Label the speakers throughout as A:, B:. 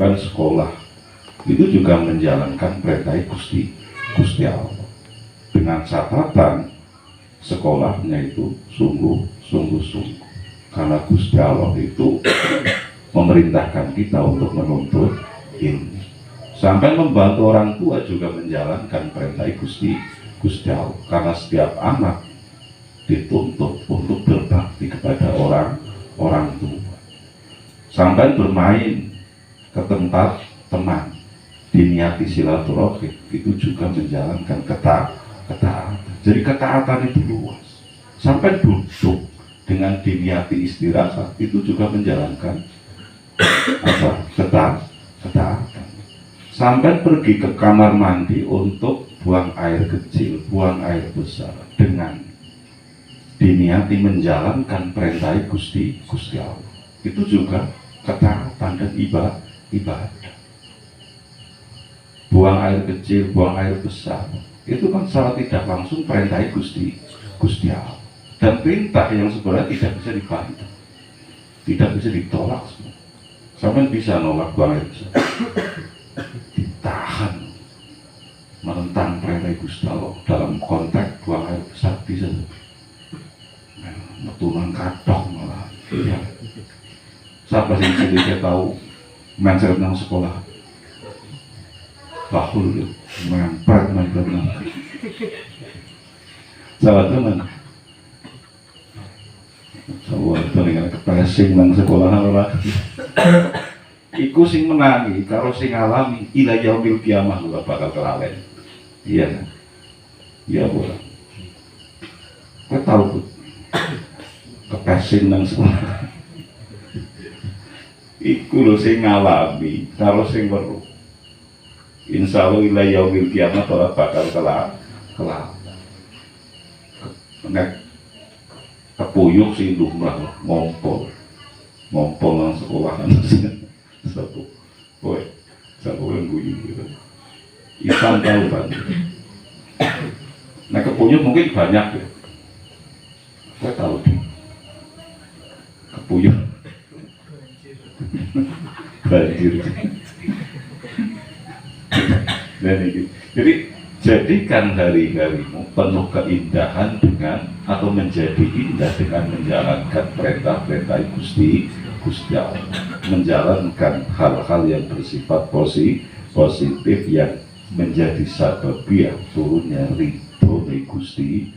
A: sampai sekolah itu juga menjalankan perintah Gusti Allah, dengan catatan sekolahnya itu sungguh-sungguh, karena Gusti Allah itu memerintahkan kita untuk menuntut ilmu. Sampai membantu orang tua juga menjalankan perintah Gusti Allah, karena setiap anak dituntut untuk berbakti kepada orang tua. Sampai bermain ke tempat teman diniati silaturahim itu juga menjalankan ketaatan. Jadi ketaatan itu luas. Sampai duduk dengan diniati istirahat itu juga menjalankan ketaatan. Sampai pergi ke kamar mandi untuk buang air kecil, buang air besar, dengan diniati menjalankan perintah Gusti Allah. Itu juga ketaatan dan ibadah. Buang air kecil, buang air besar, itu kan secara tidak langsung perintah Gusti Allah. Dan perintah yang sebenarnya tidak bisa dibantah, tidak bisa ditolak semua. Sampai bisa nolak buang air besar, ditahan, menentang perintah Gusti Allah dalam konteks buang air besar bisa. Metunan kadang malah. Ya. Siapa sih sedikit tahu mindset nang sekolah? Bahul mempret nang. Sahabat teman. Sahabat dengan kepressing nang sekolah ora. Iku sing menangi karo sing ngalami ila yaumil kiamah ora bakal kelalen. Iya kan? Iya boleh. Kau tahu kepressing nang sekolah. Iku lho sing ngalami karo sing weruh. Insyaallah ila yaumil kiamah ora bakal kelalen. Nek kepuyuh sing lumrah ngompol nang sekolahan satu kowe yang guyu gitu. Ikan tahu kan. Nah kepuyuh mungkin banyak ya. Kowe tahu deh. Kepuyuh banjir. Dan ini, jadi jadikan hari-harimu penuh keindahan dengan atau menjadi indah dengan menjalankan perintah-perintah Gusti Allah, menjalankan hal-hal yang bersifat positif yang menjadi sababiah turunnya ridho dari Gusti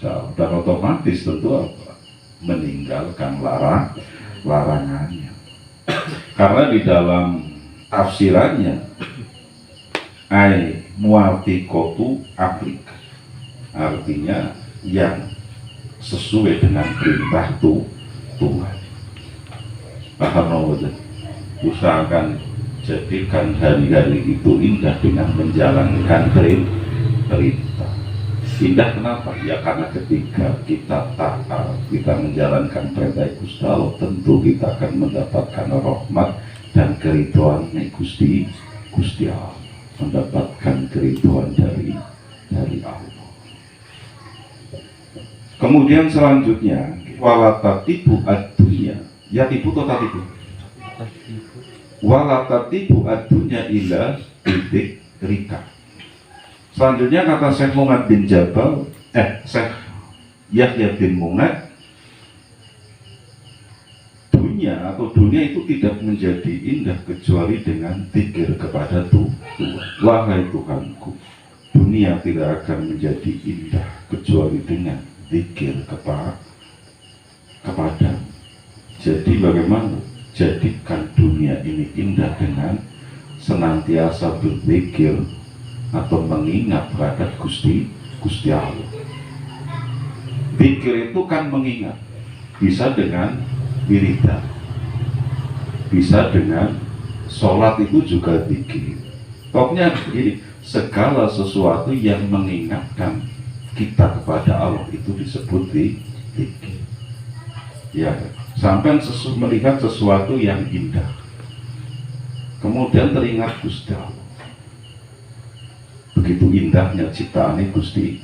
A: Allah, dan otomatis tentu apa? Meninggalkan larangannya. Karena di dalam tafsirannya mu'afiqatu Afrika, artinya yang sesuai dengan perintah Tuhan. Paham saja? Usahakan jadikan hari-hari itu indah dengan menjalankan perintah. Indah kenapa? Ya karena ketika kita taat, kita menjalankan perintah Gusti Allah, tentu kita akan mendapatkan rahmat dan keridhaan Gusti Allah, mendapatkan keridhaan dari Allah. Kemudian selanjutnya walatatibu ad-dunya, ya tipu atau tatibu? Walatatibu ad-dunya ila titik rika. Selanjutnya kata Syekh Muhammad bin Jabal, Syekh Yahya bin Mu'ad, dunia itu tidak menjadi indah kecuali dengan zikir kepada Tuhan. Wahai Tuhanku, dunia tidak akan menjadi indah kecuali dengan zikir kepada. Jadi bagaimana? Jadikan dunia ini indah dengan senantiasa berzikir atau mengingat terhadap Gusti Allah. Zikir itu kan mengingat, bisa dengan wiridan, bisa dengan sholat, itu juga zikir. Pokoknya begini, segala sesuatu yang mengingatkan kita kepada Allah itu disebut zikir. Ya, sampai melihat sesuatu yang indah, kemudian teringat Gusti Allah. Begitu indahnya ciptaan Gusti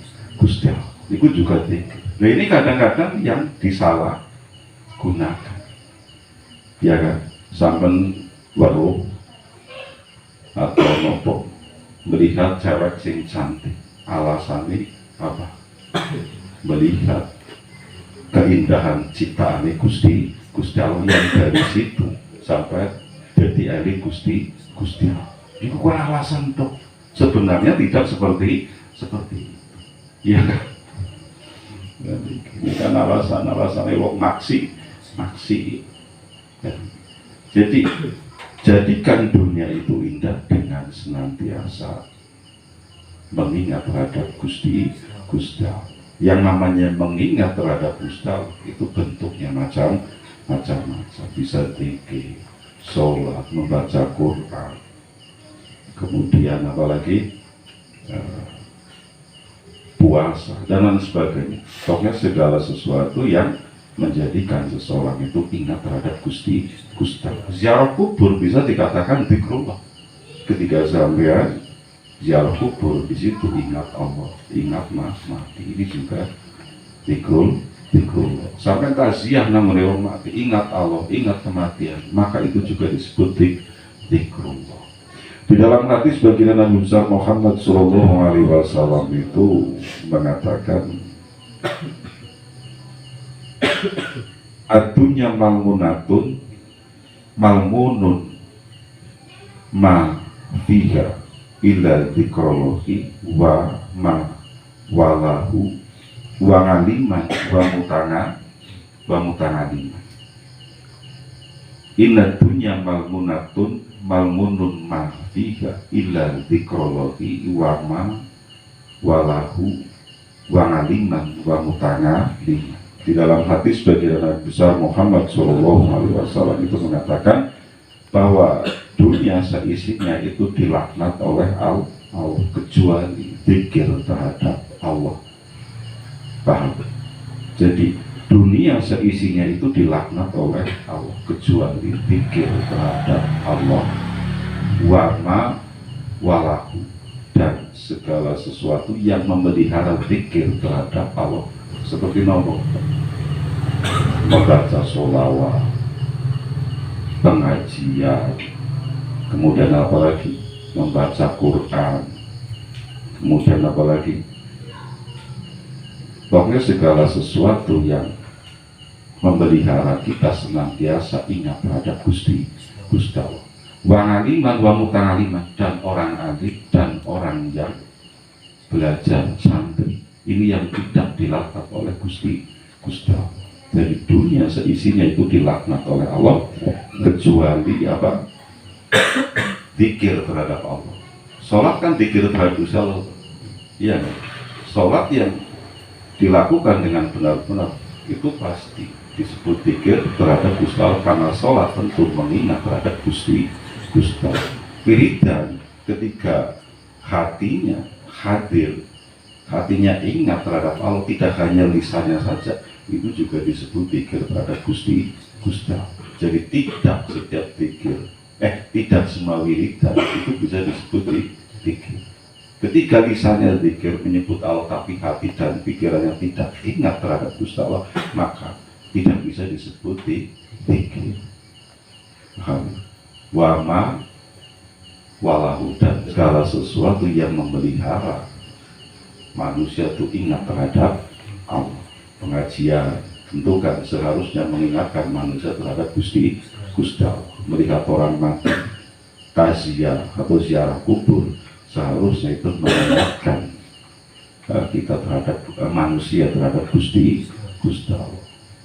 A: Allah, itu juga zikir. Nah ini kadang-kadang yang disalah gunakan, ya kan? Sampai weruh atau nopo melihat cewek sing cantik, alasannya apa? Melihat keindahan ciptaan Gusti Allah yang dari situ sampai jadi eling Gusti Allah. Itu kan alasan dok. Sebenarnya tidak seperti itu. Iya kan? Ini kan alasan wong maksi. Jadi jadikan dunia itu indah dengan senantiasa mengingat terhadap Gusti Allah. Yang namanya mengingat terhadap Gusti Allah itu bentuknya macam-macam. Bisa zikir, sholat, membaca Quran, kemudian apalagi puasa dan lain sebagainya. Pokoknya segala sesuatu yang menjadikan seseorang itu ingat terhadap Gusti Allah. Ziarah kubur bisa dikatakan zikrullah. Ketika sampai ziarah kubur, di situ ingat Allah, ingat mati. Ini juga zikrullah. Sampai taziah nang orang mati, ingat Allah, ingat kematian, maka itu juga disebut zikrullah. Di dalam hadis baginda Nabi besar Muhammad Sallallahu Alaihi Wasallam itu mengatakan, adunya malmunatun malmunun ma fiha illa dzikrullah wa ma walahu wa ngaliman wa mutangaliman. Inna dunya malmunatun malmunun ma fiha illa dzikrullah wa ma walahu wa ngaliman wa mutangaliman. Di dalam hadis baginda Nabi besar Muhammad Sallallahu Alaihi Wasallam itu mengatakan bahwa dunia seisinya itu dilaknat oleh Allah kecuali zikir terhadap Allah. Paham? Jadi dunia seisinya itu dilaknat oleh Allah kecuali zikir terhadap Allah, wama walahu, dan segala sesuatu yang memelihara zikir terhadap Allah seperti nomor membaca sholawat, pengajian, kemudian apalagi membaca Quran, kemudian apalagi pokoknya segala sesuatu yang memelihara kita senantiasa ingat terhadap Gusti Allah. Wa aliman wa muta'aliman, dan orang alim dan orang yang belajar santri. Ini yang tidak dilaknat oleh Gusti Allah. Jadi dunia seisinya itu dilaknat oleh Allah kecuali apa? Zikir terhadap Allah. Sholat kan zikir terhadap Gusti Allah. Iya, sholat yang dilakukan dengan benar-benar itu pasti disebut zikir terhadap Gusti Allah, karena sholat tentu mengingat terhadap Gusti Allah. Wiridan ketika hatinya hadir, hatinya ingat terhadap Allah, tidak hanya lisannya saja, itu juga disebut zikir terhadap Gusti Allah. Jadi tidak setiap zikir, tidak semua wiridan itu bisa disebut zikir. Ketika lisannya zikir menyebut Allah tapi hati dan pikirannya tidak ingat terhadap Gusti Allah, maka tidak bisa disebut zikir. Wama walahu, dan segala sesuatu yang memelihara manusia itu ingat terhadap Allah. Pengajian tentu kan seharusnya mengingatkan manusia terhadap Gusti Allah. Melihat orang mati, taziah atau ziarah kubur, seharusnya itu mengingatkan kita terhadap manusia terhadap Gusti Allah.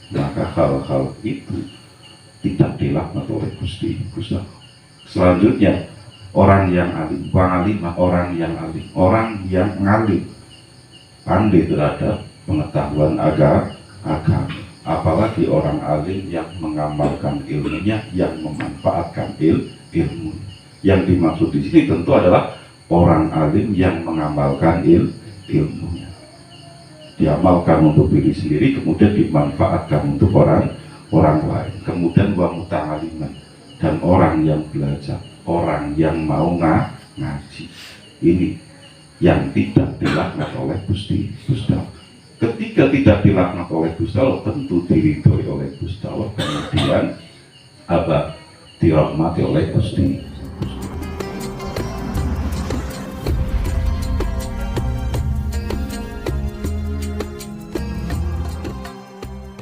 A: Maka hal-hal itu tidak dilaknat oleh Gusti Allah. Selanjutnya orang yang alim, orang yang ngalim, pandai terhadap pengetahuan agama, apalagi orang alim yang mengamalkan ilmunya, yang memanfaatkan ilmu. Yang dimaksud di sini tentu adalah orang alim yang mengamalkan ilmunya, diamalkan untuk diri sendiri, kemudian dimanfaatkan untuk orang lain. Kemudian wa muta'aliman, dan orang yang belajar, orang yang mau ngaji. Ini yang tidak dilaknat oleh Gusti Allah. Ketika tidak dilaknat oleh Gusti Allah, tentu diridhoi oleh Gusti Allah, kemudian dirahmati oleh Gusti